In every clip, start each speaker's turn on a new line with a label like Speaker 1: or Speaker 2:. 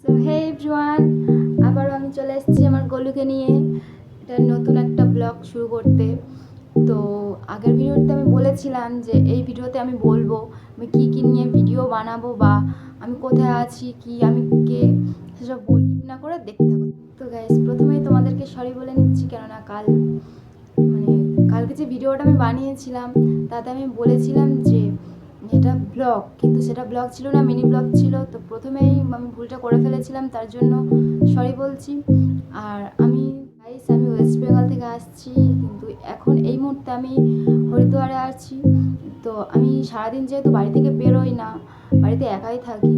Speaker 1: So hey everyone, আবারও আমি চলে এসেছি আমার গলুকে নিয়ে এটা নতুন একটা ব্লগ শুরু করতে। তো আগের ভিডিওতে আমি বলেছিলাম যে এই ভিডিওতে আমি বলবো আমি কী নিয়ে ভিডিও বানাবো বা আমি কোথায় আছি, কি আমি কে, সেসব বলি না করে দেখতে থাকো। তো গাইস, প্রথমেই তোমাদেরকে সরি বলে নিচ্ছি, কেননা কালকে যে ভিডিওটা আমি বানিয়েছিলাম তাতে আমি বলেছিলাম যে এটা ব্লগ, কিন্তু সেটা ব্লগ ছিল না, মিনি ব্লগ ছিল। তো প্রথমেই আমি ভুলটা করে ফেলেছিলাম, তার জন্য সরি বলছি। আর আমি ওয়েস্ট বেঙ্গল থেকে আসছি, কিন্তু এখন এই মুহূর্তে আমি হরিদ্বারে আছি। তো আমি সারাদিন যেহেতু বাড়ি থেকে বেরোই না, বাড়িতে একাই থাকি,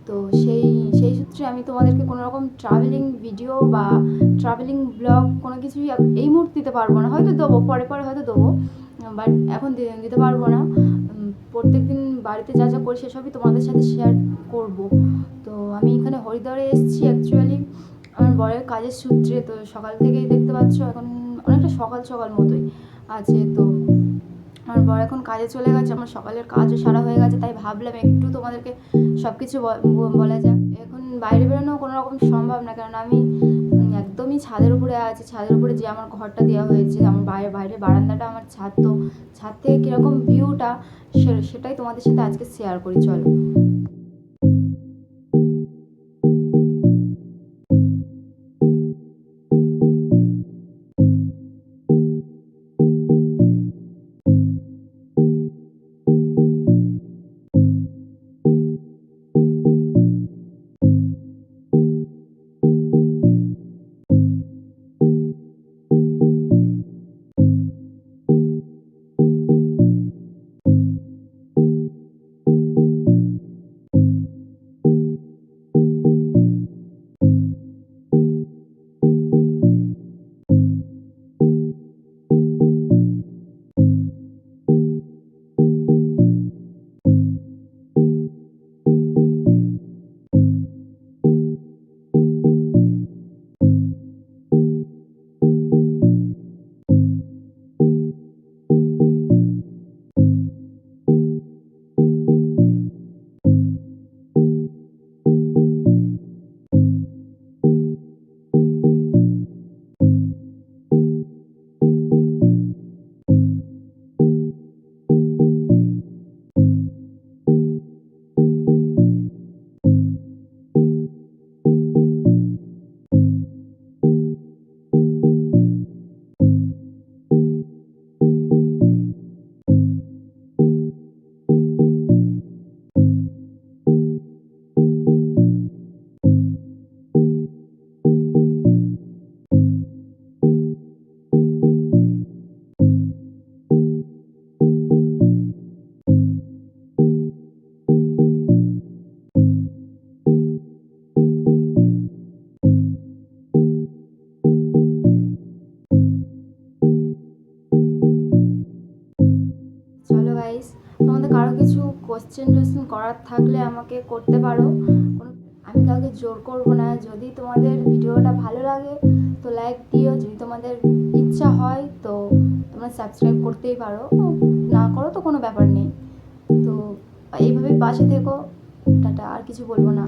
Speaker 1: তো সেই সূত্রে আমি তোমাদেরকে কোনো রকম ট্রাভেলিং ভিডিও বা ট্রাভেলিং ব্লগ কোনো কিছুই এই মুহূর্তে দিতে পারবো না। হয়তো দেবো, পরে হয়তো দেবো, বাট এখন দিতে পারবো না। প্রত্যেক দিন বাড়িতে যা যা করি সেসবই তোমাদের সাথে শেয়ার করব। তো আমি এখানে হরিদ্বারে এসেছি অ্যাকচুয়ালি আমার বরের কাজের সূত্রে। তো সকাল থেকেই দেখতে পাচ্ছ এখন অনেকটা সকাল মতোই আছে। তো আমার বর এখন কাজে চলে গেছে, আমার সকালের কাজও সারা হয়ে গেছে, তাই ভাবলাম একটু তোমাদেরকে সব কিছু বলা যাক। এখন বাইরে বেরোনো কোনো রকম সম্ভব না, কারণ আমি একদমই ছাদের উপরে আছি। ছাদের উপরে যে আমার ঘরটা দেওয়া হয়েছে, আমার বাইরে বারান্দাটা আমার ছাদ। তো ছাদ থেকে কীরকম ভিউটা সেটাই তোমাদের সাথে আজকে শেয়ার করি, চলো। চলো গাইস, তোমাদের কারো কিছু কোশ্চেন করার থাকলে আমাকে করতে পারো। আমি কাউকে জোর করব না। যদি তোমাদের ভিডিওটা ভালো লাগে তো লাইক দিও, যদি তোমাদের ইচ্ছা হয় তো তোমরা সাবস্ক্রাইব করতেই পারো, না করো তো কোনো ব্যাপার নেই। তো এইভাবে পাশে থেকো। টাটা, আর কিছু বলবো না।